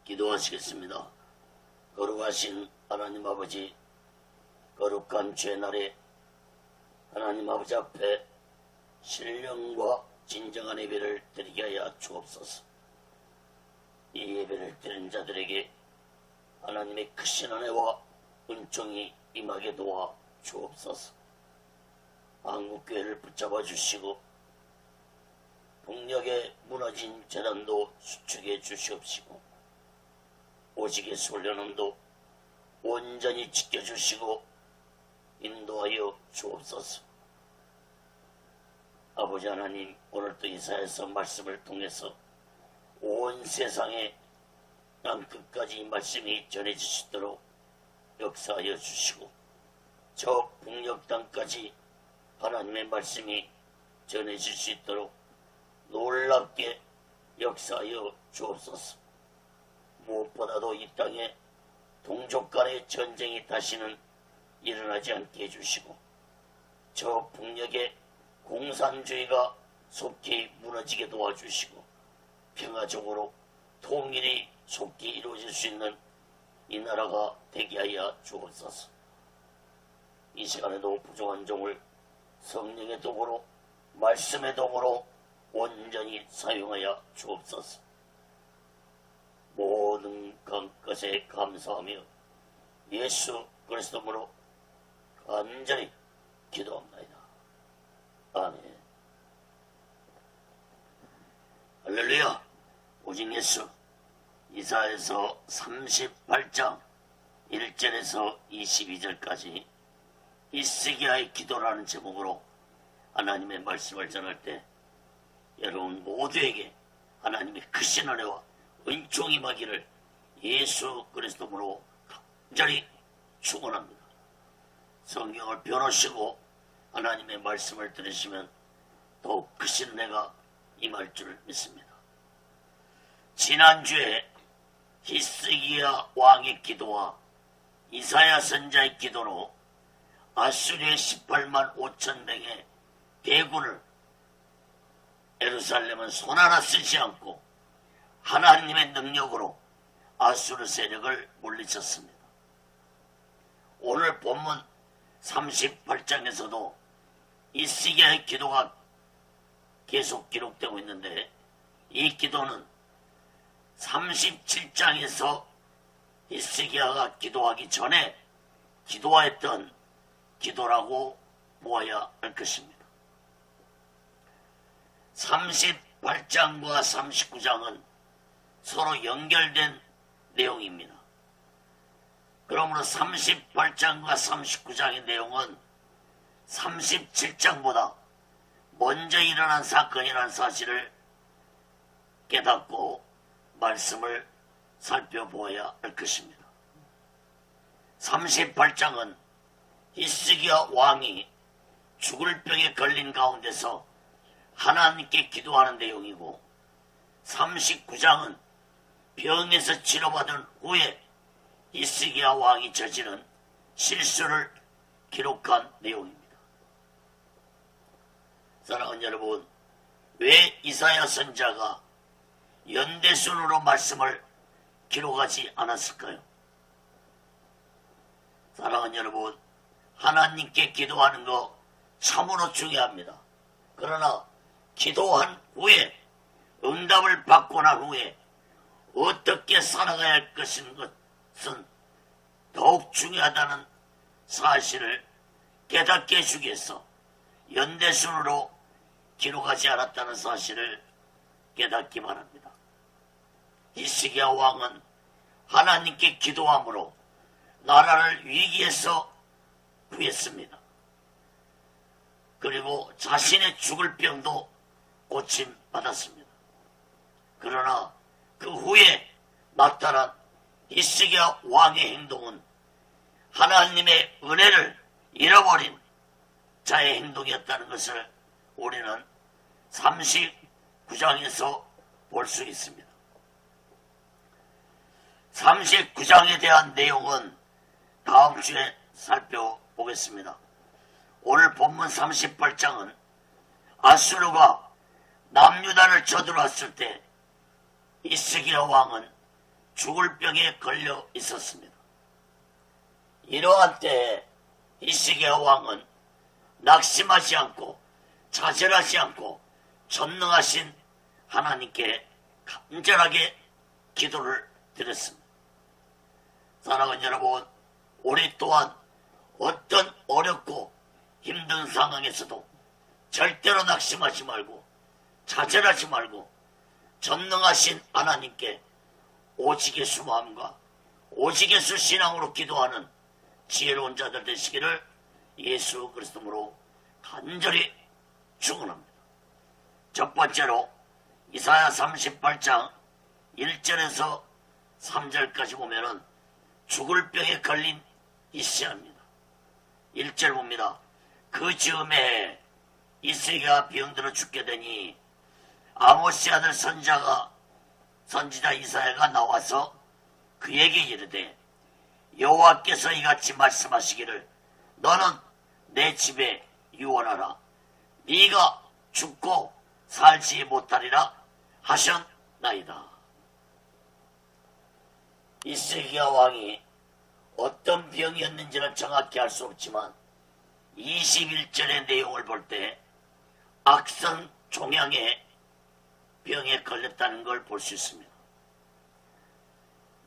기도하시겠습니다. 거룩하신 하나님 아버지, 거룩한 죄날에 하나님 아버지 앞에 신령과 진정한 예배를 드리게 하여 주옵소서. 이 예배를 드린 자들에게 하나님의 크신 은혜와 은총이 임하게 도와 주옵소서. 한국교회를 붙잡아 주시고 폭력에 무너진 재단도 수축해 주시옵시고 오직의 훈련원도 온전히 지켜주시고 인도하여 주옵소서. 아버지 하나님, 오늘도 이사야서 말씀을 통해서 온 세상에 땅 끝까지 이 말씀이 전해지시도록 역사하여 주시고 저 북녘 땅까지 하나님의 말씀이 전해질 수 있도록 놀랍게 역사하여 주옵소서. 무엇보다도 이 땅에 동족 간의 전쟁이 다시는 일어나지 않게 해주시고 저 북녘의 공산주의가 속히 무너지게 도와주시고 평화적으로 통일이 속히 이루어질 수 있는 이 나라가 되게 하여 주옵소서. 이 시간에도 부족한 종을 성령의 도구로 말씀의 도구로 온전히 사용하여 주옵소서. 모든 것에 감사하며 예수 그리스도로 간절히 기도합니다. 아멘. 할렐루야. 오직 예수. 이사야서 38장 1절에서 22절까지 히스기야의 기도라는 제목으로 하나님의 말씀을 전할 때 여러분 모두에게 하나님의 크신 은혜와 은총이 임하기를 예수 그리스도로 간절히 축원합니다. 성경을 펴놓으시고 하나님의 말씀을 들으시면 더욱 크신 은혜가 임할 줄 믿습니다. 지난주에 히스기야 왕의 기도와 이사야 선자의 기도로 아수리의 18만 5천 명의 대군을 예루살렘은 손 하나 쓰지 않고 하나님의 능력으로 아수르 세력을 물리쳤습니다. 오늘 본문 38장에서도 히스기야의 기도가 계속 기록되고 있는데 이 기도는 37장에서 히스기야가 기도하기 전에 기도했던 기도라고 보아야 할 것입니다. 38장과 39장은 서로 연결된 내용입니다. 그러므로 38장과 39장의 내용은 37장보다 먼저 일어난 사건이라는 사실을 깨닫고 말씀을 살펴보아야 할 것입니다. 38장은 히스기야 왕이 죽을 병에 걸린 가운데서 하나님께 기도하는 내용이고 39장은 병에서 치료받은 후에 히스기야 왕이 저지른 실수를 기록한 내용입니다. 사랑하는 여러분, 왜 이사야 선자가 연대순으로 말씀을 기록하지 않았을까요? 사랑하는 여러분, 하나님께 기도하는 거 참으로 중요합니다. 그러나 기도한 후에 응답을 받고 난 후에 어떻게 살아가야 할 것인 것은 더욱 중요하다는 사실을 깨닫게 해주기 위해서 연대순으로 기록하지 않았다는 사실을 깨닫기 바랍니다. 히스기야 왕은 하나님께 기도함으로 나라를 위기에서 구했습니다. 그리고 자신의 죽을 병도 고침받았습니다. 그러나 그 후에 나타난 히스기야 왕의 행동은 하나님의 은혜를 잃어버린 자의 행동이었다는 것을 우리는 39장에서 볼 수 있습니다. 39장에 대한 내용은 다음 주에 살펴보겠습니다. 오늘 본문 38장은 아수르가 남유다를 쳐들어왔을 때 히스기야 왕은 죽을 병에 걸려 있었습니다. 이러한 때에 히스기야 왕은 낙심하지 않고 좌절하지 않고 전능하신 하나님께 간절하게 기도를 드렸습니다. 사랑하는 여러분, 우리 또한 어떤 어렵고 힘든 상황에서도 절대로 낙심하지 말고 좌절하지 말고 전능하신 하나님께 오직 예수 마음과 오직 예수 신앙으로 기도하는 지혜로운 자들 되시기를 예수 그리스도로 간절히 축원합니다. 첫 번째로 이사야 38장 1절에서 3절까지 보면은 죽을 병에 걸린 이스야입니다. 1절 봅니다. 그 즈음에 이스야가 병들어 죽게 되니 아모스 아들 선지자 이사야가 나와서 그에게 이르되 여호와께서 이같이 말씀하시기를 너는 내 집에 유언하라. 네가 죽고 살지 못하리라 하셨나이다. 히스기야 왕이 어떤 병이었는지는 정확히 알 수 없지만 21절의 내용을 볼 때 악성 종양의 병에 걸렸다는 걸 볼 수 있습니다.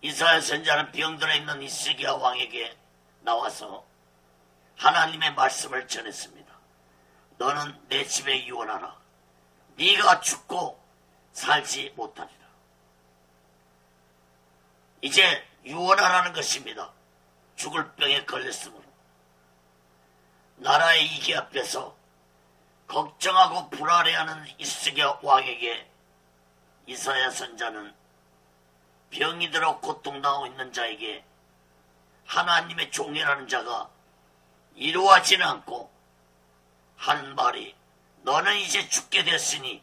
이사야 선지자는 병들어 있는 히스기야 왕에게 나와서 하나님의 말씀을 전했습니다. 너는 내 집에 유언하라. 네가 죽고 살지 못하리라. 이제 유언하라는 것입니다. 죽을 병에 걸렸으므로 나라의 이기 앞에서 걱정하고 불안해하는 히스기야 왕에게 이사야 선자는 병이 들어 고통당하고 있는 자에게 하나님의 종이라는 자가 이루어지는 않고 하는 말이 너는 이제 죽게 됐으니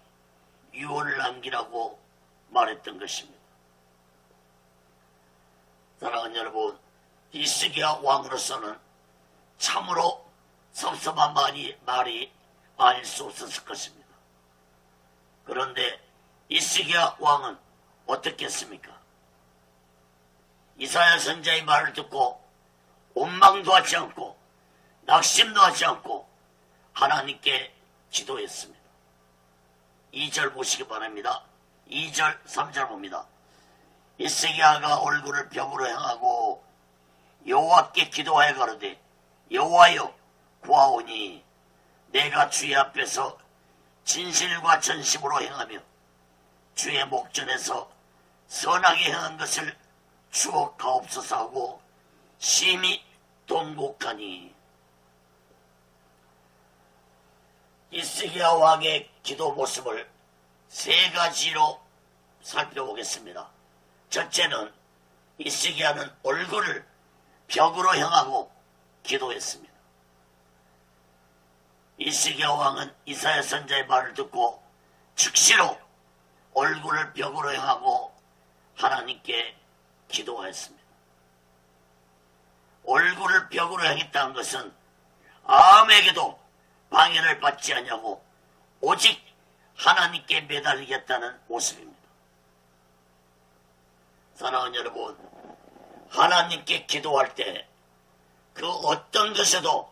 유언을 남기라고 말했던 것입니다. 사랑하는 여러분, 히스기야 왕으로서는 참으로 섭섭한 말이 아닐 수 없었을 것입니다. 그런데 히스기야 왕은 어떻게 했습니까? 이사야 선지자의 말을 듣고 원망도 하지 않고 낙심도 하지 않고 하나님께 기도했습니다. 2절 보시기 바랍니다. 2절 3절 봅니다. 히스기야가 얼굴을 벽으로 향하고 여호와께 기도하여 가로되 여호와여 구하오니 내가 주의 앞에서 진실과 전심으로 행하며 주의 목전에서 선하게 행한 것을 추억하옵소서 하고 심히 통곡하니. 히스기야 왕의 기도 모습을 세 가지로 살펴보겠습니다. 첫째는 히스기야는 얼굴을 벽으로 향하고 기도했습니다. 히스기야 왕은 이사야 선지자의 말을 듣고 즉시로 얼굴을 벽으로 향하고 하나님께 기도하였습니다. 얼굴을 벽으로 향했다는 것은 아무에게도 방해를 받지 않냐고 오직 하나님께 매달리겠다는 모습입니다. 사랑하는 여러분, 하나님께 기도할 때 그 어떤 것에도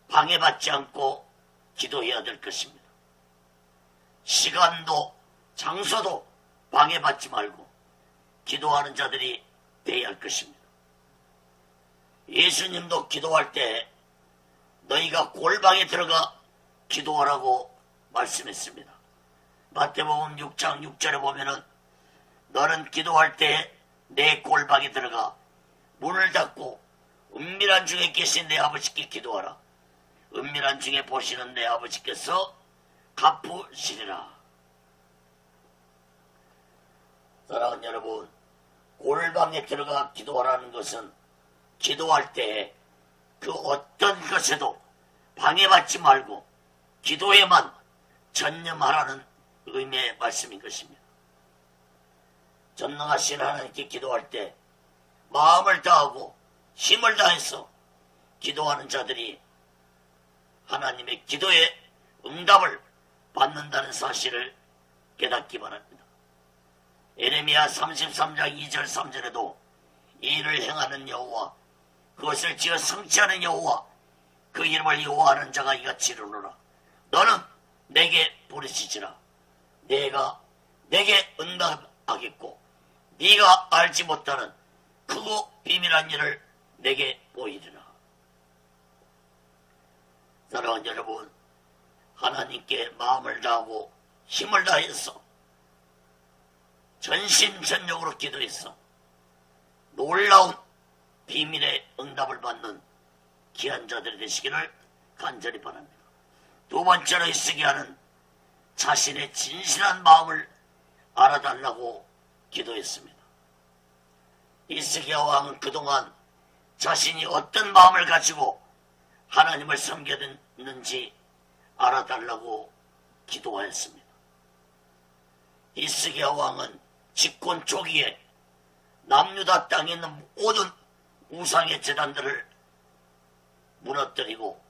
방해받지 않고 기도해야 될 것입니다. 시간도 장소도 방해받지 말고 기도하는 자들이 되어야 할 것입니다. 예수님도 기도할 때 너희가 골방에 들어가 기도하라고 말씀했습니다. 마태복음 6장 6절에 보면은 너는 기도할 때 내 골방에 들어가 문을 닫고 은밀한 중에 계신 내 아버지께 기도하라. 은밀한 중에 보시는 내 아버지께서 갚으시리라. 사랑하는 여러분, 골방에 들어가 기도하라는 것은 기도할 때 그 어떤 것에도 방해받지 말고 기도에만 전념하라는 의미의 말씀인 것입니다. 전능하신 하나님께 기도할 때 마음을 다하고 힘을 다해서 기도하는 자들이 하나님의 기도에 응답을 받는다는 사실을 깨닫기 바랍니다. 에레미야 33장 2절 3절에도 이를 행하는 여호와, 그것을 지어 성취하는 여호와, 그 이름을 여호와하는 자가 이같이 이르노라. 너는 내게 부르짖으라. 내가 내게 응답하겠고 네가 알지 못하는 크고 비밀한 일을 내게 보이리라. 사랑하는 여러분, 하나님께 마음을 다하고 힘을 다해서 전심전력으로 기도해서 놀라운 비밀의 응답을 받는 귀한 자들이 되시기를 간절히 바랍니다. 두 번째로 히스기야는 자신의 진실한 마음을 알아달라고 기도했습니다. 히스기야 왕은 그동안 자신이 어떤 마음을 가지고 하나님을 섬겼는지 알아달라고 기도하였습니다. 히스기야 왕은 집권 초기에 남유다 땅에 있는 모든 우상의 제단들을 무너뜨리고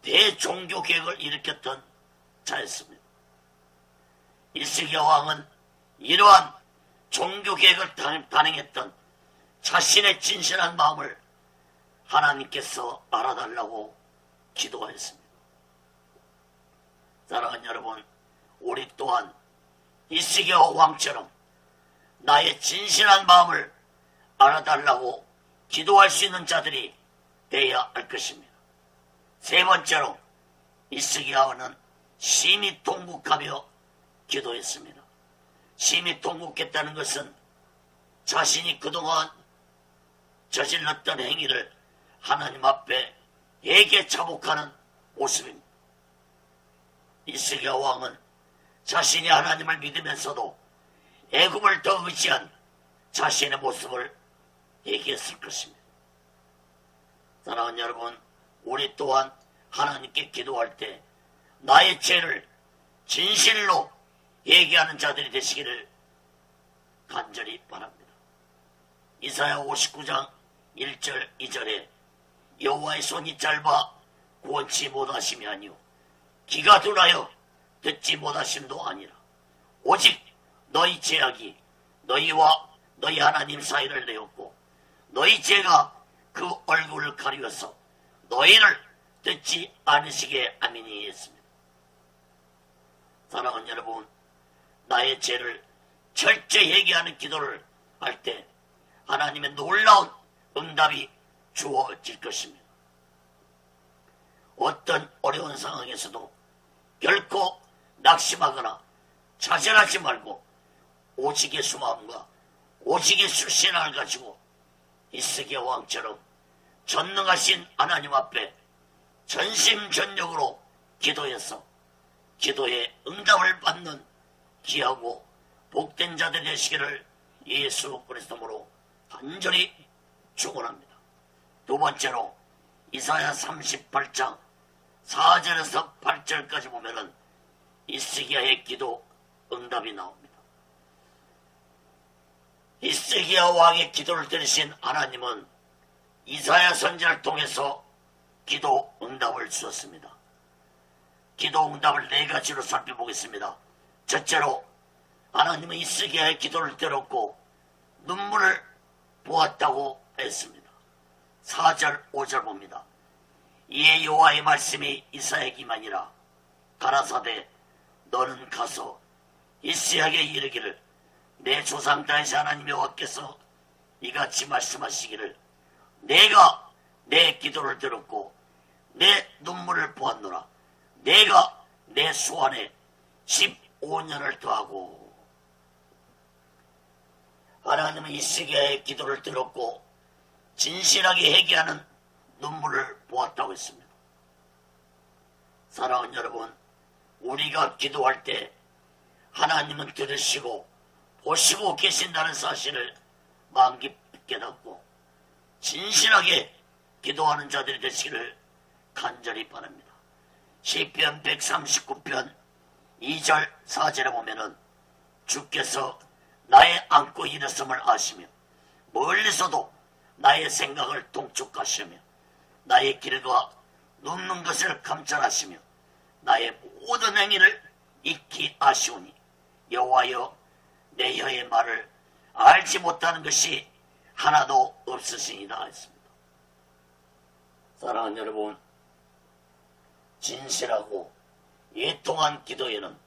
대종교개혁을 일으켰던 자였습니다. 히스기야 왕은 이러한 종교개혁을 단행했던 자신의 진실한 마음을 하나님께서 알아달라고 기도하였습니다. 사랑하는 여러분, 우리 또한 히스기야 왕처럼 나의 진실한 마음을 알아달라고 기도할 수 있는 자들이 되어야 할 것입니다. 세 번째로 히스기야는 심히 통곡하며 기도했습니다. 심히 통곡했다는 것은 자신이 그동안 저질렀던 행위를 하나님 앞에 회개차복하는 모습입니다. 히스기야 왕은 자신이 하나님을 믿으면서도 애굽을 더 의지한 자신의 모습을 얘기했을 것입니다. 사랑하는 여러분, 우리 또한 하나님께 기도할 때 나의 죄를 진실로 얘기하는 자들이 되시기를 간절히 바랍니다. 이사야 59장 1절 2절에 여호와의 손이 짧아 구원치 못하심이 아니요 귀가 둔하여 듣지 못하심도 아니라 오직 너희 죄악이 너희와 너희 하나님 사이를 내었고 너희 죄가 그 얼굴을 가리워서 너희를 듣지 않으시게 함이니 했습니다. 사랑하는 여러분, 나의 죄를 철저히 회개하는 기도를 할 때 하나님의 놀라운 응답이 주어질 것입니다. 어떤 어려운 상황에서도 결코 낙심하거나 좌절하지 말고 오직의 수마음과 오직의 수신을 가지고 히스기야 왕처럼 전능하신 하나님 앞에 전심전력으로 기도해서 기도에 응답을 받는 귀하고 복된 자들 되시기를 예수 그리스도로 간절히 축원합니다. 두 번째로 이사야 38장 4절에서 8절까지 보면은 히스기야의 기도 응답이 나옵니다. 히스기야 왕의 기도를 들으신 하나님은 이사야 선지자를 통해서 기도 응답을 주었습니다. 기도 응답을 네 가지로 살펴보겠습니다. 첫째로 하나님은 히스기야의 기도를 들었고 눈물을 보았다고 했습니다. 4절 5절 봅니다. 이에 여호와의 말씀이 이사야에게 임하니라. 가라사대 너는 가서 히스기야에게 이르기를 내 조상 다윗의 하나님 여호와께서 이같이 말씀하시기를 내가 내 기도를 들었고 내 눈물을 보았노라. 내가 내 소원에 15년을 더하고. 하나님은 히스기야의 기도를 들었고 진실하게 회개하는 눈물을 보았다고 했습니다. 사랑하는 여러분, 우리가 기도할 때 하나님은 들으시고 보시고 계신다는 사실을 마음 깊이 깨닫고 진실하게 기도하는 자들이 되시기를 간절히 바랍니다. 시편 139편 2절 4절에 보면은 주께서 나의 안고 일었음을 아시며 멀리서도 나의 생각을 동촉하시며 나의 길과 눕는 것을 감찰하시며 나의 모든 행위를 익히 아시오니 여호와여 내 혀의 말을 알지 못하는 것이 하나도 없으시니라 했습니다. 사랑하는 여러분, 진실하고 애통한 기도에는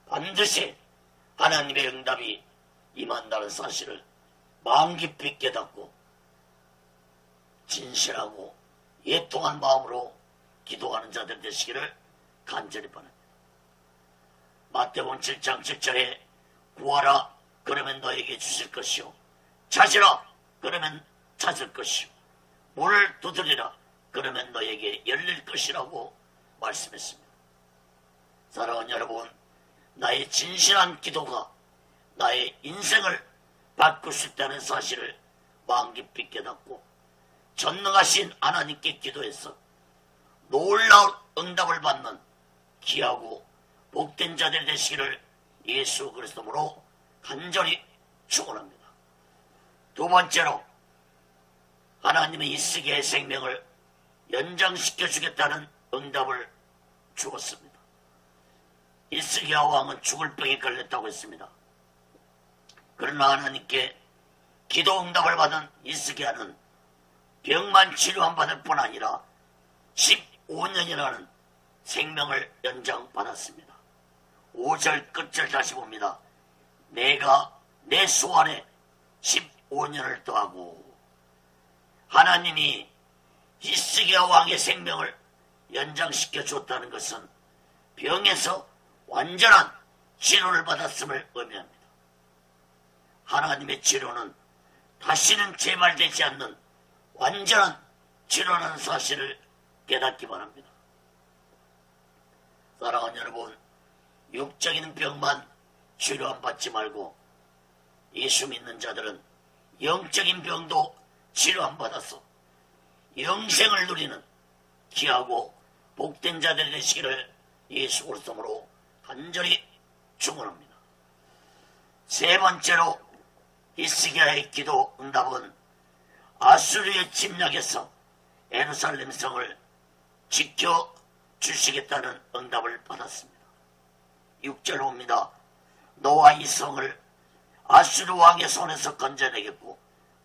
반드시 하나님의 응답이 임한다는 사실을 마음 깊이 깨닫고 진실하고 애통한 마음으로 기도하는 자들 되시기를 간절히 바랍니다. 마태복음 7장 7절에 구하라 그러면 너에게 주실 것이요 찾으라 그러면 찾을 것이요 문을 두드리라 그러면 너에게 열릴 것이라고 말씀했습니다. 사랑하는 여러분, 나의 진실한 기도가 나의 인생을 바꿀 수 있다는 사실을 마음 깊이 깨닫고 전능하신 하나님께 기도해서 놀라운 응답을 받는 귀하고 복된 자들 되시기를 예수 그리스도로 간절히 축원합니다. 두 번째로 하나님의 이스기야의 생명을 연장시켜 주겠다는 응답을 주었습니다. 이스기야 왕은 죽을 병에 걸렸다고 했습니다. 그러나 하나님께 기도 응답을 받은 이스기야는 병만 치료한 받을 뿐 아니라 15년이라는 생명을 연장받았습니다. 5절 끝절 다시 봅니다. 내가 내 소원에 15년을 더하고, 하나님이 히스기야 왕의 생명을 연장시켜 줬다는 것은 병에서 완전한 치료를 받았음을 의미합니다. 하나님의 치료는 다시는 재발되지 않는 완전한 치료라는 사실을 깨닫기 바랍니다. 사랑하는 여러분, 육적인 병만 치료 안 받지 말고 예수 믿는 자들은 영적인 병도 치료 안 받아서 영생을 누리는 귀하고 복된 자들 되시기를 예수 그리스도로 간절히 축원합니다. 세 번째로 히스기야의 기도 응답은 아수르의 침략에서 예루살렘 성을 지켜 주시겠다는 응답을 받았습니다. 6절 봅니다. 너와 이 성을 아수르 왕의 손에서 건져내겠고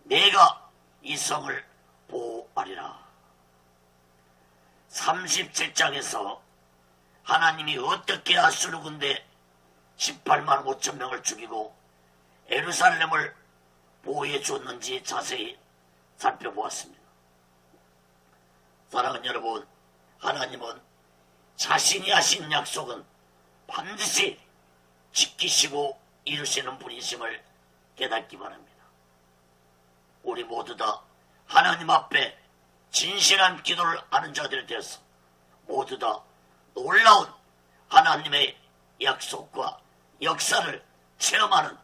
내가 이 성을 보호하리라. 37장에서 하나님이 어떻게 아수르 군대 18만 5천 명을 죽이고 예루살렘을 보호해 줬는지 자세히 살펴보았습니다. 사랑하는 여러분, 하나님은 자신이 하신 약속은 반드시 지키시고 이루시는 분이심을 깨닫기 바랍니다. 우리 모두 다 하나님 앞에 진실한 기도를 하는 자들이 되어서 모두 다 놀라운 하나님의 약속과 역사를 체험하는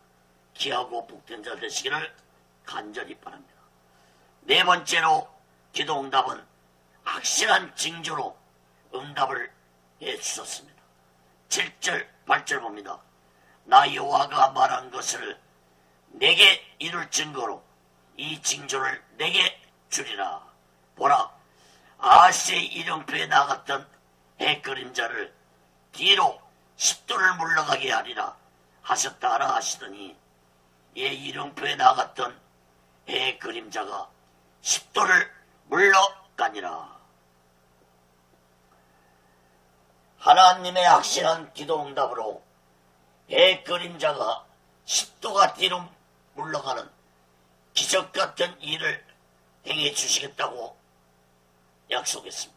귀하고 복된 자 되시기를 간절히 바랍니다. 네 번째로 기도 응답은 확실한 징조로 응답을 해주셨습니다. 7절 8절 봅니다. 나 여호와가 말한 것을 내게 이룰 증거로 이 징조를 내게 주리라. 보라, 아하스의 일용표에 나갔던 해 그림자를 뒤로 10도를 물러가게 하리라 하셨다 하라 하시더니 예 일용표에 나갔던 해 그림자가 10도를 물러가니라. 하나님의 확실한 기도 응답으로 해 그림자가 10도가 뒤로 물러가는 기적 같은 일을 행해 주시겠다고 약속했습니다.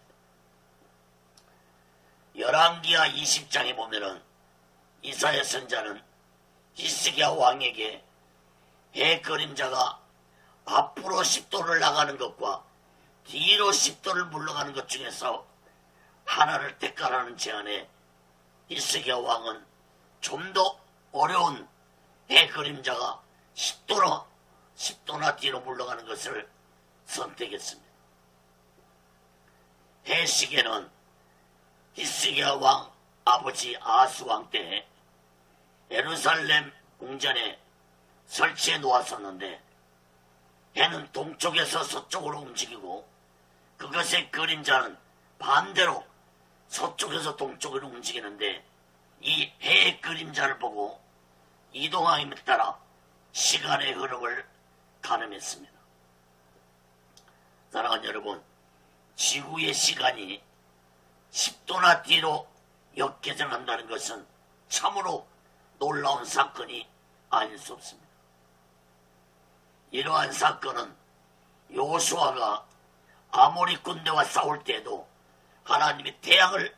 열왕기하 20장에 보면은 이사야 선자는 히스기야 왕에게 해 그림자가 앞으로 10도를 나가는 것과 뒤로 10도를 물러가는 것 중에서 하나를 택하라는 제안에 히스기야 왕은 좀 더 어려운 해 그림자가 10도나 뒤로 물러가는 것을 선택했습니다. 해 시계는 히스기야 왕 아버지 아하스 왕 때 예루살렘 궁전에 설치해 놓았었는데 해는 동쪽에서 서쪽으로 움직이고 그것의 그림자는 반대로 서쪽에서 동쪽으로 움직이는데 이 해의 그림자를 보고 이동함에 따라 시간의 흐름을 가늠했습니다. 사랑하는 여러분, 지구의 시간이 10도나 뒤로 역계전한다는 것은 참으로 놀라운 사건이 아닐 수 없습니다. 이러한 사건은 여호수아가 아모리 군대와 싸울 때에도 하나님이 태양을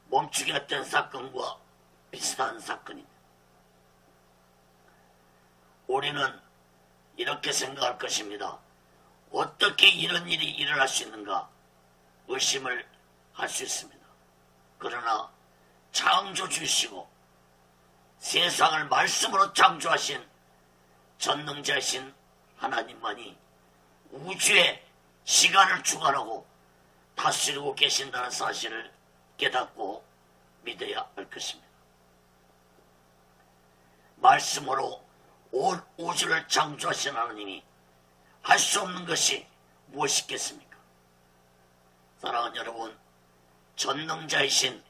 멈추게 했던 사건과 비슷한 사건입니다. 우리는 이렇게 생각할 것입니다. 어떻게 이런 일이 일어날 수 있는가 의심을 할 수 있습니다. 그러나 창조주시고 세상을 말씀으로 창조하신 전능자이신 하나님만이 우주의 시간을 주관하고 다스리고 계신다는 사실을 깨닫고 믿어야 할 것입니다. 말씀으로 온 우주를 창조하신 하나님이 할 수 없는 것이 무엇이 있겠습니까? 사랑하는 여러분, 전능자이신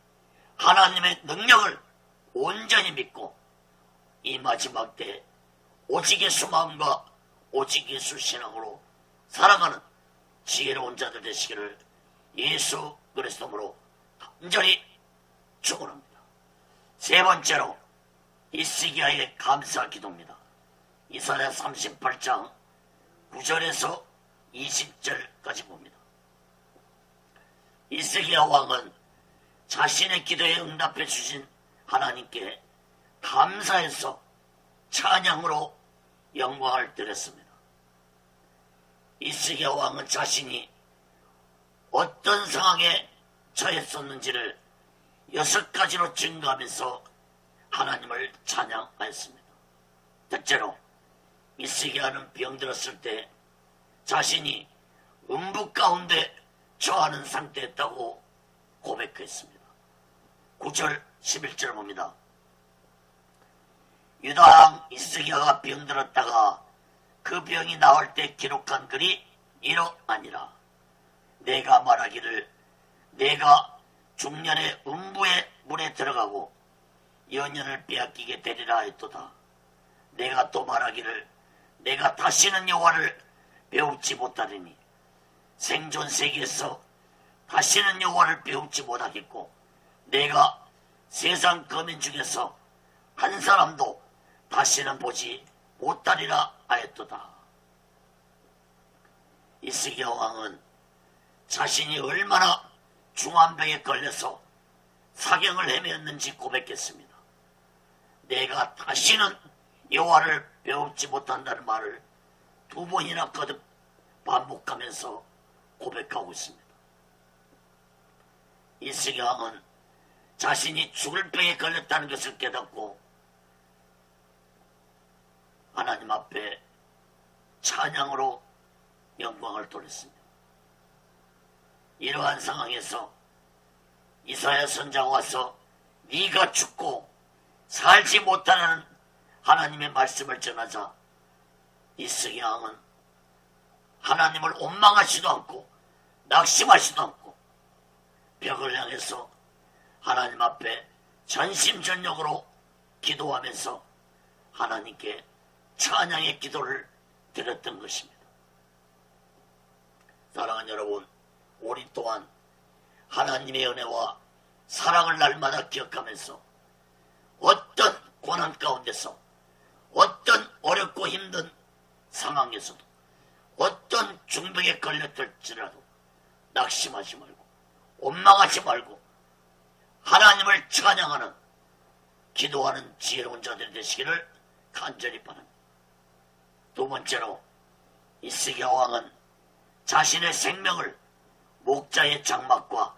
하나님의 능력을 온전히 믿고 이 마지막 때 오직 예수 마음과 오직 예수 신앙으로 살아가는 지혜로운 자들 되시기를 예수 그리스도로 간절히 축원합니다. 세 번째로 히스기야의 감사 기도입니다. 이사야 38장 9절에서 20절까지 봅니다. 히스기야 왕은 자신의 기도에 응답해 주신 하나님께 감사해서 찬양으로 영광을 드렸습니다. 히스기야 왕은 자신이 어떤 상황에 처했었는지를 6가지로 증거하면서 하나님을 찬양하였습니다. 첫째로 히스기야는 병들었을 때 자신이 음부 가운데 처하는 상태였다고 고백했습니다. 9절 11절 봅니다. 유다 왕 히스기야가 병들었다가 그 병이 나을 때 기록한 글이 이러하니라. 내가 말하기를 내가 중년의 음부의 문에 들어가고 연연을 빼앗기게 되리라 했도다. 내가 또 말하기를 내가 다시는 여호와를 배우지 못하리니 생존 세계에서 다시는 여호와를 배우지 못하겠고 내가 세상 거민 중에서 한 사람도 다시는 보지 못하리라 하였도다. 히스기야 왕은 자신이 얼마나 중한 병에 걸려서 사경을 헤매었는지 고백했습니다. 내가 다시는 여호와를 배우지 못한다는 말을 2번이나 거듭 반복하면서 고백하고 있습니다. 히스기야 왕은 자신이 죽을 병에 걸렸다는 것을 깨닫고 하나님 앞에 찬양으로 영광을 돌렸습니다. 이러한 상황에서 이사야 선자가 와서 네가 죽고 살지 못하는 하나님의 말씀을 전하자 히스기야 왕은 하나님을 원망하지도 않고 낙심하지도 않고 벽을 향해서 하나님 앞에 전심전력으로 기도하면서 하나님께 찬양의 기도를 드렸던 것입니다. 사랑하는 여러분, 우리 또한 하나님의 은혜와 사랑을 날마다 기억하면서 어떤 고난 가운데서 어떤 어렵고 힘든 상황에서도 어떤 중병에 걸렸을지라도 낙심하지 말고 원망하지 말고 하나님을 찬양하는 기도하는 지혜로운 자들이 되시기를 간절히 바랍니다. 두 번째로 히스기야 왕은 자신의 생명을 목자의 장막과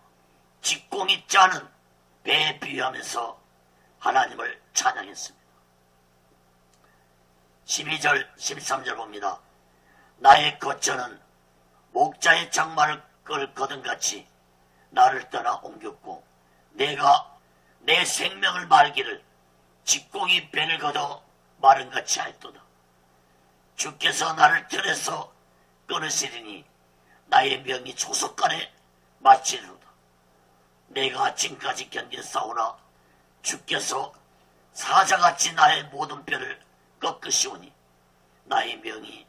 직공이 짜는 배에 비유하면서 하나님을 찬양했습니다. 12절 13절 봅니다. 나의 거처는 목자의 장막을 거둔같이 나를 떠나 옮겼고 내가 내 생명을 말기를 직공이 배를 걷어 마른같이 하였도다. 주께서 나를 틀에서 끊으시리니 나의 명이 조속간에 마치리로다. 내가 아침까지 견뎌 싸우나 주께서 사자같이 나의 모든 뼈를 꺾으시오니 나의 명이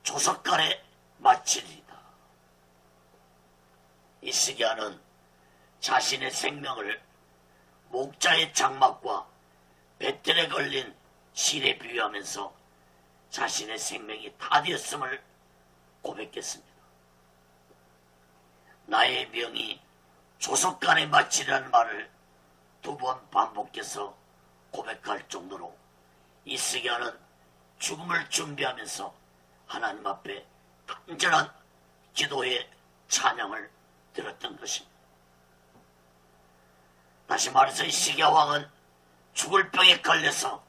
조석간에 마치리이다. 이스기야는 자신의 생명을 목자의 장막과 배틀에 걸린 실에 비유하면서 자신의 생명이 다 되었음을 고백했습니다. 나의 명이 조석간에 마치리라는 말을 2번 반복해서 고백할 정도로 이스기야는 죽음을 준비하면서 하나님 앞에 간절한 기도의 찬양을 드렸던 것입니다. 다시 말해서 이스기야 왕은 죽을 병에 걸려서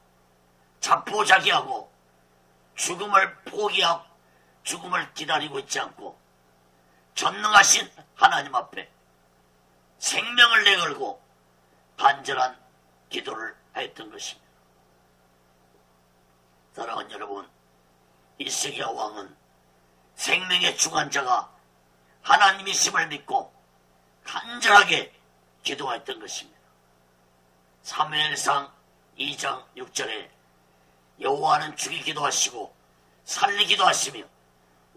자포자기하고 죽음을 포기하고 죽음을 기다리고 있지 않고 전능하신 하나님 앞에 생명을 내걸고 간절한 기도를 했던 것입니다. 사랑하는 여러분, 이스기야 왕은 생명의 주관자가 하나님이심을 믿고 간절하게 기도했던 것입니다. 사무엘상 2장 6절에 여호와는 죽이기도 하시고 살리기도 하시며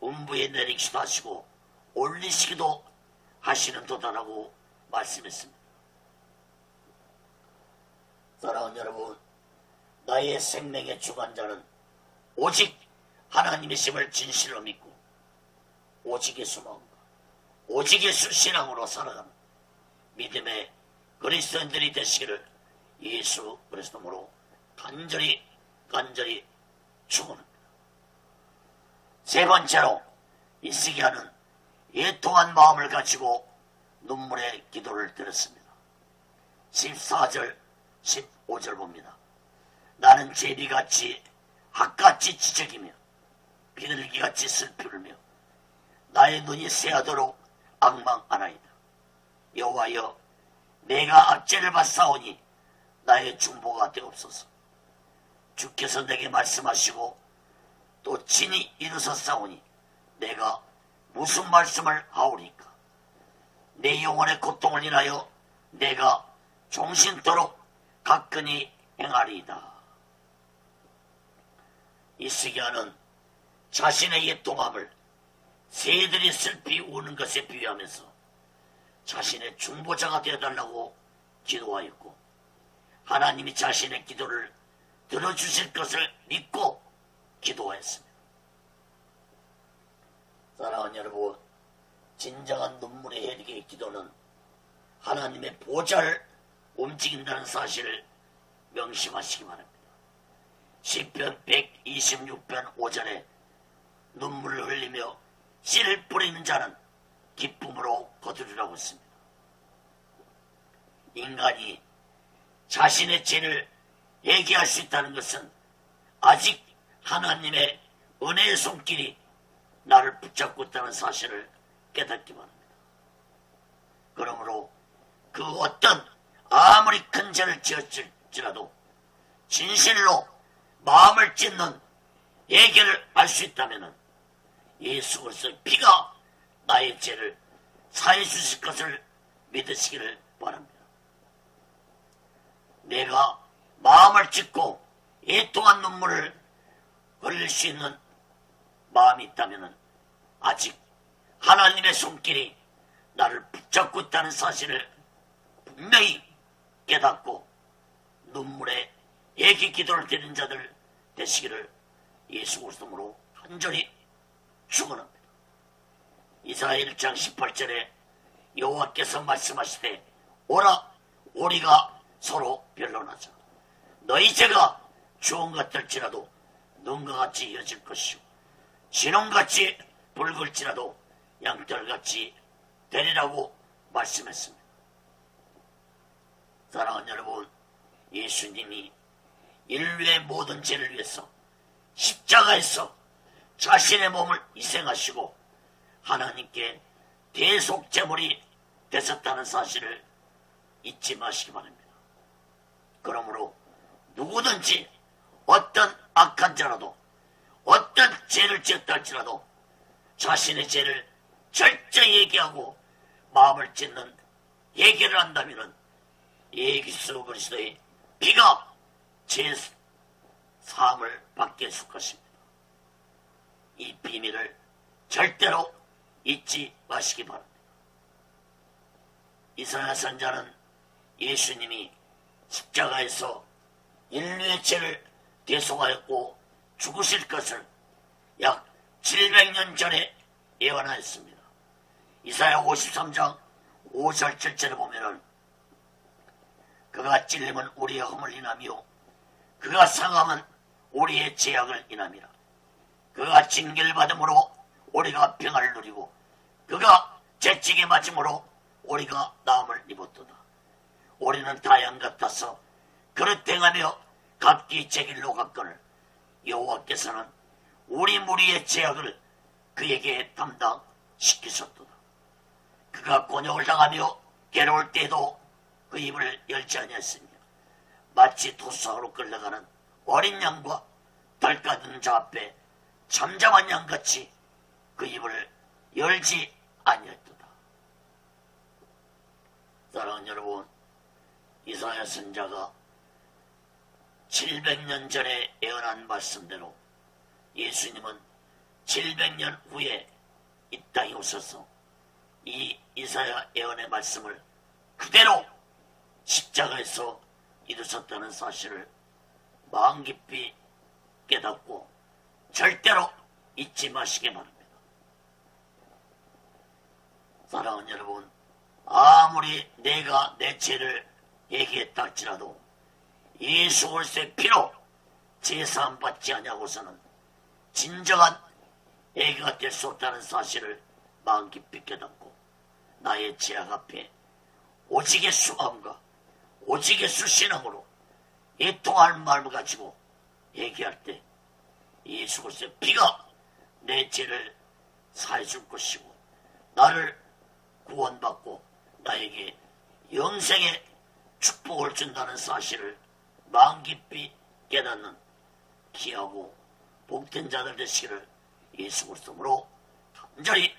음부에 내리기도 하시고 올리시기도 하시는 도다라고 말씀했습니다. 사랑하는 여러분, 나의 생명의 주관자는 오직 하나님이심을 진실로 믿고 오직 예수 마음과 오직 예수 신앙으로 살아가는 믿음의 그리스도인들이 되시기를 예수 그리스도로 간절히 축원합니다. 세 번째로 이스기야는 애통한 마음을 가지고 눈물의 기도를 드렸습니다. 14절 15절 봅니다. 나는 제비같이 학같이 지적이며 비둘기같이 슬피르며 나의 눈이 새하도록 앙망하나이다. 여호와여, 내가 악죄를 받사오니 나의 중보가 되옵소서. 주께서 내게 말씀하시고 또 친히 이루셨사오니 내가 무슨 말씀을 하오리까. 내 영혼의 고통을 인하여 내가 종신토록 가끈히 행하리이다. 이스기야는 자신의 애통함을 새들이 슬피 우는 것에 비유하면서 자신의 중보자가 되어달라고 기도하였고 하나님이 자신의 기도를 들어주실 것을 믿고 기도했습니다. 사랑하는 여러분, 진정한 눈물의 해리의 기도는 하나님의 보좌를 움직인다는 사실을 명심하시기 바랍니다. 시편 126편 5절에 눈물을 흘리며 씨를 뿌리는 자는 기쁨으로 거두리라고 했습니다. 인간이 자신의 죄를 얘기할 수 있다는 것은 아직 하나님의 은혜의 손길이 나를 붙잡고 있다는 사실을 깨닫기 바랍니다. 그러므로 그 어떤 아무리 큰 죄를 지었을지라도 진실로 마음을 찢는 얘기를 할 수 있다면 예수 그리스도의 피가 나의 죄를 사해 주실 것을 믿으시기를 바랍니다. 내가 마음을 찢고 애통한 눈물을 흘릴 수 있는 마음이 있다면 아직 하나님의 손길이 나를 붙잡고 있다는 사실을 분명히 깨닫고 눈물에 애기 기도를 드리는 자들 되시기를 예수 그리스도로 간절히 축원합니다. 이사야 1장 18절에 여호와께서 말씀하시되 오라, 우리가 서로 변론하자. 너희 죄가 주홍 같을지라도 눈과 같이 이어질 것이요 진홍같이 붉을지라도 양털같이 되리라고 말씀했습니다. 사랑하는 여러분, 예수님이 인류의 모든 죄를 위해서 십자가에서 자신의 몸을 희생하시고 하나님께 대속제물이 되셨다는 사실을 잊지 마시기 바랍니다. 그러므로 누구든지 어떤 악한 자라도 어떤 죄를 지었다 할지라도 자신의 죄를 철저히 얘기하고 마음을 찢는 얘기를 한다면 예수 그리스도의 피가 제 사함을 받게 해줄 것입니다. 이 비밀을 절대로 잊지 마시기 바랍니다. 이사야 선자는 예수님이 십자가에서 인류의 죄를 대속하였고 죽으실 것을 약 700년 전에 예언하였습니다. 이사야 53장 5절 7절에 보면은 그가 찔림은 우리의 허물 인하며 그가 상함은 우리의 죄악을 인함이라. 그가 징계를 받음으로 우리가 평안을 누리고 그가 채찍에 맞음으로 우리가 나음을 입었도다. 우리는 다 양 같아서 그릇 행하며 각기 제 길로 갔거늘 여호와께서는 우리 무리의 죄악을 그에게 담당시키셨도다. 그가 곤욕을 당하며 괴로울 때에도 그 입을 열지 아니했으며 마치 토사로 끌려가는 어린 양과 덜까든 자 앞에 잠잠한 양같이 그 입을 열지 아니했도다. 사랑하는 여러분, 이사야 선자가 700년 전에 예언한 말씀대로 예수님은 700년 후에 이 땅에 오셔서 이 이사야 예언의 말씀을 그대로 십자가에서 이루셨다는 사실을 마음 깊이 깨닫고 절대로 잊지 마시기 바랍니다. 사랑하는 여러분, 아무리 내가 내 죄를 얘기했다 할지라도 예수 그리스도의 피로 제사함 받지 아니하고서는 진정한 애가 될 수 없다는 사실을 마음 깊이 깨닫고 나의 죄악 앞에 오직의 수마음과 오직의 수신앙으로 애통할 마음을 가지고 얘기할 때 예수 그리스도의 피가 내 죄를 사해줄 것이고 나를 구원받고 나에게 영생의 축복을 준다는 사실을 마음 깊이 깨닫는 귀하고 복된 자들 되시기를 예수 그리스도로 간절히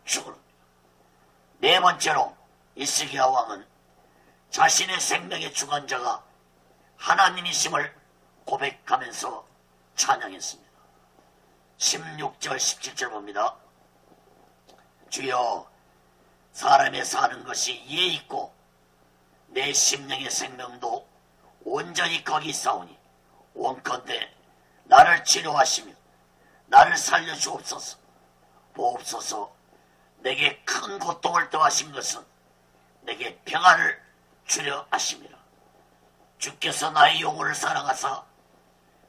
축원합니다. 네 번째로 히스기야 왕은 자신의 생명의 주관자가 하나님이심을 고백하면서 찬양했습니다. 16절 17절 봅니다. 주여, 사람의 사는 것이 이에 있고 내 심령의 생명도 온전히 거기 있사오니 원컨대 나를 치료하시며 나를 살려주옵소서. 보옵소서. 내게 큰 고통을 더하신 것은 내게 평안을 주려 하심이라. 주께서 나의 영혼을 사랑하사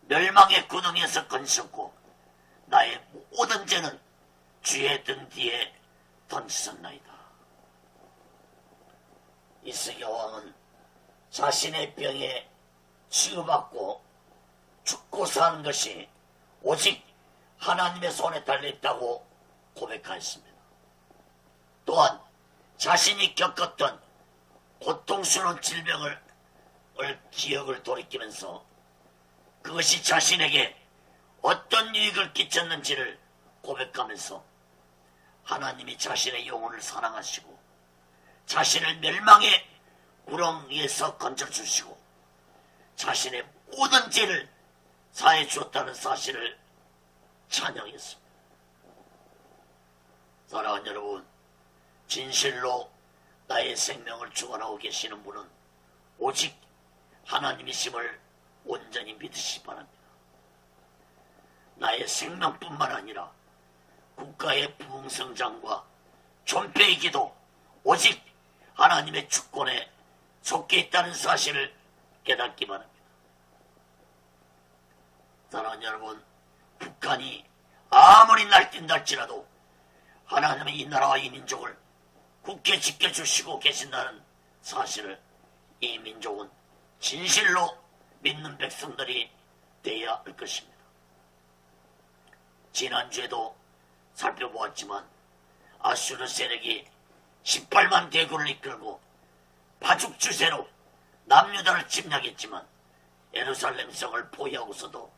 멸망의 구덩이에서 건지셨고 나의 모든 죄는 주의 등 뒤에 던지셨나이다. 히스기야 왕은 자신의 병에 치유받고 죽고 사는 것이 오직 하나님의 손에 달려있다고 고백하였습니다. 또한 자신이 겪었던 고통스러운 질병을 기억을 돌이키면서 그것이 자신에게 어떤 유익을 끼쳤는지를 고백하면서 하나님이 자신의 영혼을 사랑하시고 자신을 멸망의 구렁이에서 건져주시고 자신의 모든 죄를 사해 주었다는 사실을 찬양했습니다. 사랑하는 여러분, 진실로 나의 생명을 주관하고 계시는 분은 오직 하나님이심을 온전히 믿으시기 바랍니다. 나의 생명뿐만 아니라 국가의 부흥성장과 존폐이기도 오직 하나님의 주권에 속해 있다는 사실을 깨닫기 바랍니다. 사랑하는 여러분, 북한이 아무리 날뛴다 할지라도 하나님의 이 나라와 이 민족을 굳게 지켜주시고 계신다는 사실을 이 민족은 진실로 믿는 백성들이 되어야 할 것입니다. 지난주에도 살펴보았지만 아수르 세력이 18만 대군을 이끌고 파죽 추세로 남유다를 침략했지만 예루살렘 성을 포위하고서도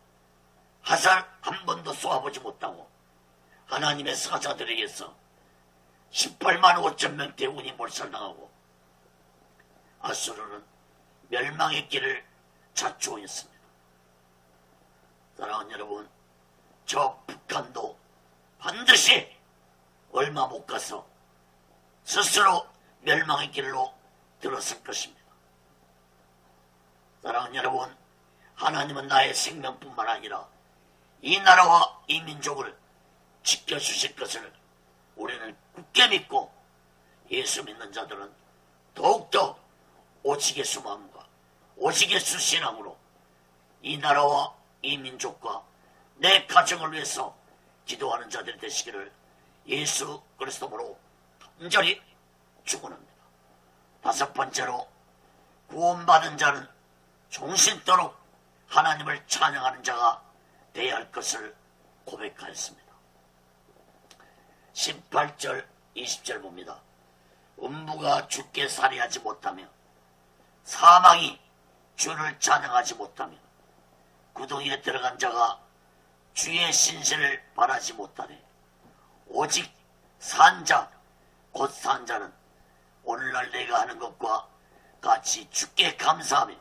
화살 한 번도 쏘아보지 못하고 하나님의 사자들에게서 18만 5천 명 대군이 몰살당하고 아수르는 멸망의 길을 자초했습니다. 사랑하는 여러분, 저 북한도 반드시 얼마 못 가서 스스로 멸망의 길로 들었을 것입니다. 사랑하는 여러분, 하나님은 나의 생명뿐만 아니라 이 나라와 이 민족을 지켜주실 것을 우리는 굳게 믿고, 예수 믿는 자들은 더욱더 오직의 소망과 오직의 수신앙으로 이 나라와 이 민족과 내 가정을 위해서 기도하는 자들이 되시기를 예수 그리스도로 간절히 축원합니다. 다섯 번째로, 구원받은 자는 종신토록 하나님을 찬양하는 자가 되어야 할 것을 고백하였습니다. 18절 20절 봅니다. 음부가 주께 살해하지 못하며 사망이 주를 찬양하지 못하며 구덩이에 들어간 자가 주의 신세를 바라지 못하네. 오직 산자 곧 산자는 오늘날 내가 하는 것과 같이 주께 감사하며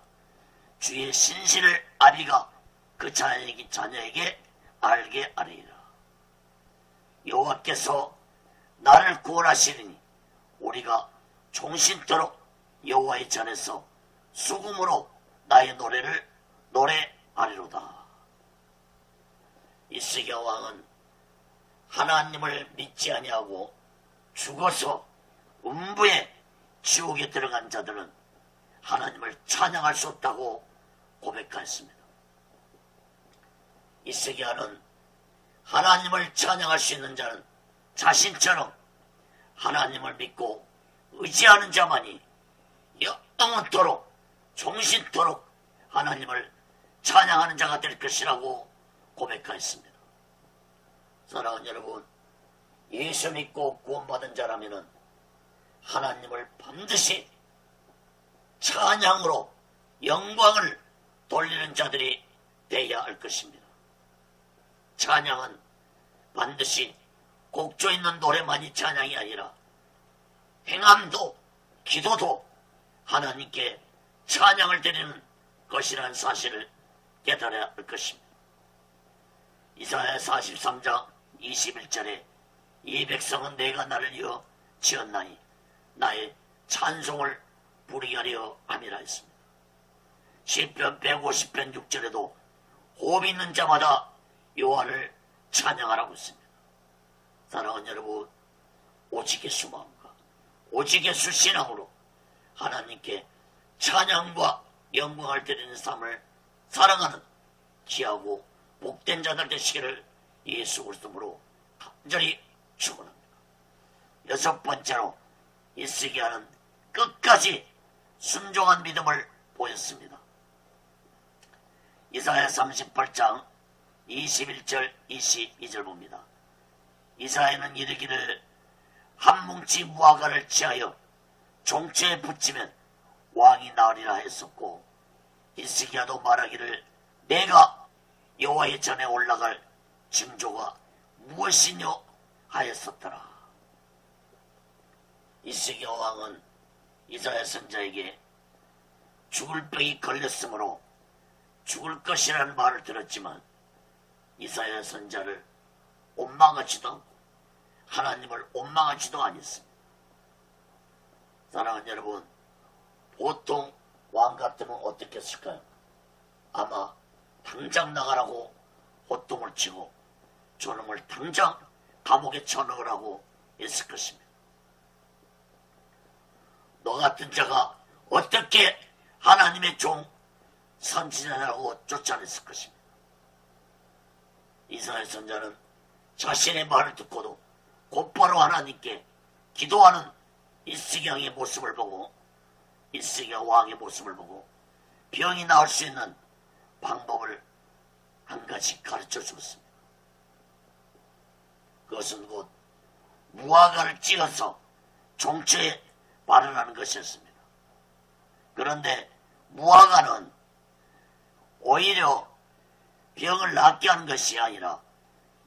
주의 신실을 아비가 그 자녀에게 알게 하리라. 여호와께서 나를 구원하시리니 우리가 종신토록 여호와의 전에서 수금으로 나의 노래를 노래하리로다. 이스기야 왕은 하나님을 믿지 아니하고 죽어서 음부의 지옥에 들어간 자들은 하나님을 찬양할 수 없다고 고백하였습니다. 이스기야는 하나님을 찬양할 수 있는 자는 자신처럼 하나님을 믿고 의지하는 자만이 영원토록 종신토록 하나님을 찬양하는 자가 될 것이라고 고백하였습니다. 사랑하는 여러분, 예수 믿고 구원받은 자라면 하나님을 반드시 찬양으로 영광을 돌리는 자들이 되어야 할 것입니다. 찬양은 반드시 곡조 있는 노래만이 찬양이 아니라 행함도 기도도 하나님께 찬양을 드리는 것이라는 사실을 깨달아야 할 것입니다. 이사야 43장 21절에 이 백성은 내가 나를 이어 지었나니 나의 찬송을 부르게 하려 함이라 했습니다. 시편 150편 6절에도 호흡 있는 자마다 여호와를 찬양하라고 했습니다. 사랑하는 여러분, 오직의 수마음과 오직의 수신앙으로 하나님께 찬양과 영광을 드리는 삶을 사랑하는 귀하고 복된 자들 되시기를 예수 그리스도로 간절히 축원합니다. 여섯 번째로, 이스기야는 끝까지 순종한 믿음을 보였습니다. 이사야 38장 21절 22절 봅니다. 이사야는 이르기를 한 뭉치 무화과를 취하여 종초에 붙이면 왕이 나으리라 했었고, 이스기야도 말하기를 내가 여호와의 전에 올라갈 징조가 무엇이뇨 하였었더라. 이스기야 왕은 이사야 선자에게 죽을 병이 걸렸으므로 죽을 것이라는 말을 들었지만 이사야 선자를 원망하지도 않고 하나님을 원망하지도 않았습니다. 사랑하는 여러분, 보통 왕 같으면 어떻게 했을까요? 아마 당장 나가라고 호통을 치고 저놈을 당장 감옥에 쳐넣으라고 했을 것입니다. 너 같은 자가 어떻게 하나님의 종 선지자라고 쫓아냈을 것입니다. 이사야 선자는 자신의 말을 듣고도 곧바로 하나님께 기도하는 이스기야의 모습을 보고, 이스기야 왕의 모습을 보고 병이 나을 수 있는 방법을 한 가지 가르쳐 주었습니다. 그것은 곧 무화과를 찧어서 종초에 발언하는 것이었습니다. 그런데 무화과는 오히려 병을 낫게 하는 것이 아니라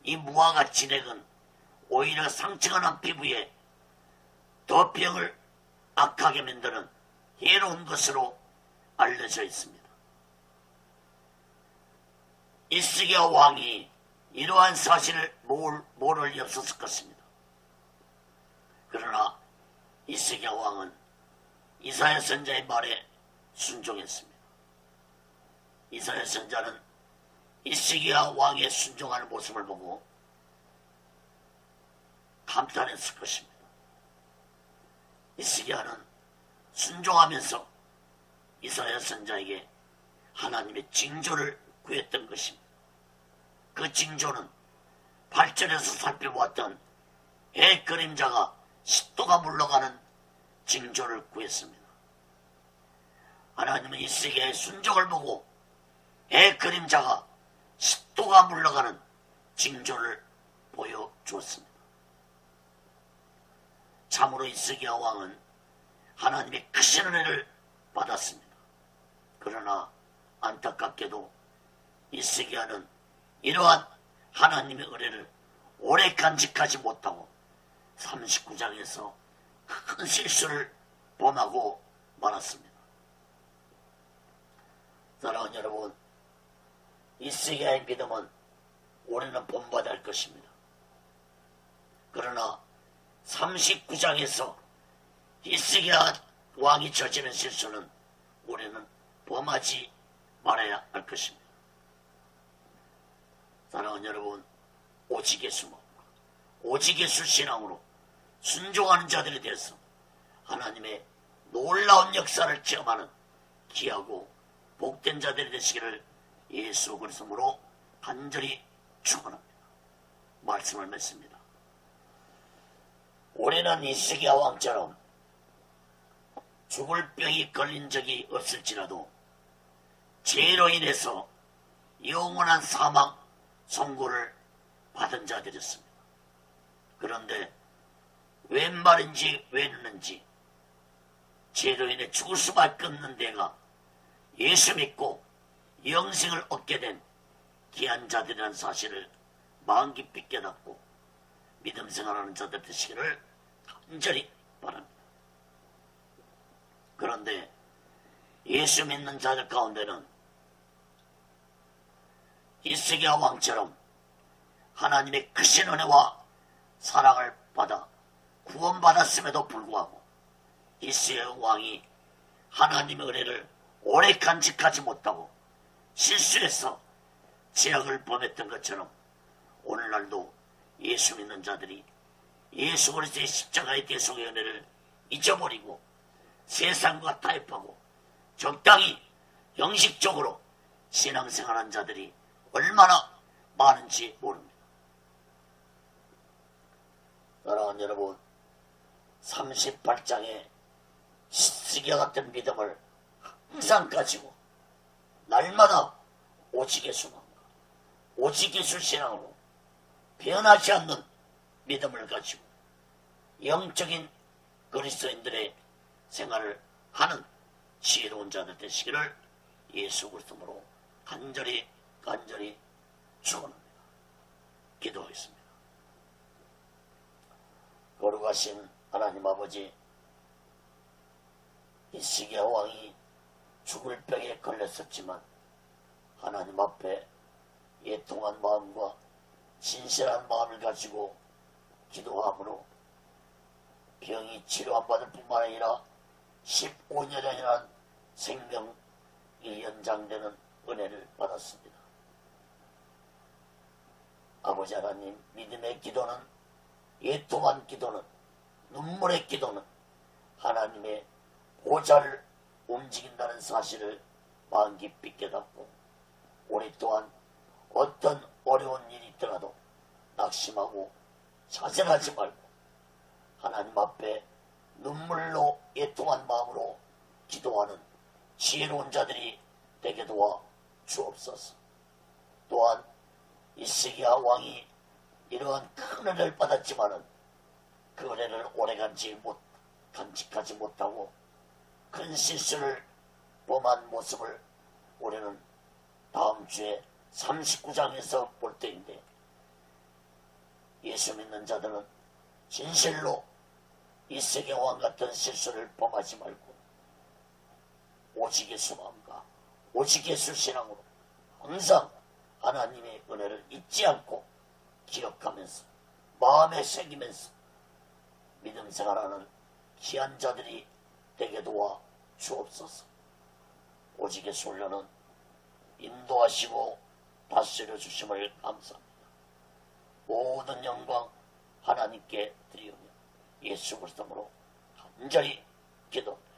이 무화과 진액은 오히려 상처가 난 피부에 더 병을 악하게 만드는 해로운 것으로 알려져 있습니다. 이스기야 왕이 이러한 사실을 모를 리 없었을 것입니다. 그러나 이스기야 왕은 이사야 선자의 말에 순종했습니다. 이사야 선자는 이스기야 왕의 순종하는 모습을 보고 감탄했을 것입니다. 이스기야는 순종하면서 이사야 선자에게 하나님의 징조를 구했던 것입니다. 그 징조는 발전에서 살펴보았던 해 그림자가 10도가 물러가는 징조를 구했습니다. 하나님은 이스기야의 순종을 보고 해 그림자가 10도가 물러가는 징조를 보여주었습니다. 참으로 이스기야 왕은 하나님의 크신 은혜를 받았습니다. 그러나 안타깝게도 이스기야는 이러한 하나님의 은혜를 오래 간직하지 못하고 39장에서 큰 실수를 범하고 말았습니다. 사랑하는 여러분, 이스기야의 믿음은 올해는 본받을 것입니다. 그러나 39장에서 이스기야 왕이 저지른 실수는 올해는 범하지 말아야 할 것입니다. 사랑하는 여러분, 오직 예수만, 오직 예수 신앙으로 순종하는 자들에 대해서 하나님의 놀라운 역사를 체험하는 귀하고 복된 자들이 되시기를 예수 그리스도로 간절히 축원합니다. 말씀을 맺습니다. 올해는 이스기야 왕처럼 죽을 병이 걸린 적이 없을지라도 죄로 인해서 영원한 사망 선고를 받은 자들이었습니다. 그런데 웬 말인지 왜 했는지 죄로 인해 죽을 수밖에 없는 데가 예수 믿고 영생을 얻게 된 귀한 자들이라는 사실을 마음 깊이 깨닫고 믿음 생활하는 자들 되시기를 간절히 바랍니다. 그런데 예수 믿는 자들 가운데는 이스기야 왕처럼 하나님의 크신 은혜와 사랑을 받아 구원받았음에도 불구하고 이스기야 왕이 하나님의 은혜를 오래 간직하지 못하고 실수해서 죄악을 범했던 것처럼 오늘날도 예수 믿는 자들이 예수 그리스도의 십자가의 대속의 은혜를 잊어버리고 세상과 타협하고 적당히 형식적으로 신앙생활한 자들이 얼마나 많은지 모릅니다. 사랑하는 여러분, 38장의 이스기야 같은 믿음을 항상 가지고 날마다 오직 예수만과 오직 예수 신앙으로 변하지 않는 믿음을 가지고 영적인 그리스도인들의 생활을 하는 지혜로운 자들 되시기를 예수 그리스도로 간절히 축원합니다. 기도하겠습니다. 거룩하신 하나님 아버지, 이스기야 왕이 죽을 병에 걸렸었지만 하나님 앞에 애통한 마음과 진실한 마음을 가지고 기도함으로 병이 치료 안 받을 뿐만 아니라 15년이라는 생명이 연장되는 은혜를 받았습니다. 아버지 하나님, 믿음의 기도는, 애통한 기도는, 눈물의 기도는 하나님의 보좌를 움직인다는 사실을 마음 깊이 깨닫고 오랫동안 어떤 어려운 일이 있더라도 낙심하고 좌절하지 말고 하나님 앞에 눈물로 애통한 마음으로 기도하는 지혜로운 자들이 되게 도와 주옵소서. 또한 이스기야 왕이 이러한 큰 은혜를 받았지만은 그 은혜를 오래 간직하지 못하고 큰 실수를 범한 모습을 우리는 다음 주에 39장에서 볼 때인데, 예수 믿는 자들은 진실로 이스기야 왕 같은 실수를 범하지 말고 오직 예수 마음과 오직 예수 신앙으로 항상 하나님의 은혜를 잊지 않고 기억하면서 마음에 새기면서 믿음 생활하는 귀한 자들이 되게 도와 주옵소서. 오직의 훈련은 인도하시고 다스려 주심을 감사합니다. 모든 영광 하나님께 드리오며 예수 그리스도로 간절히 기도합니다.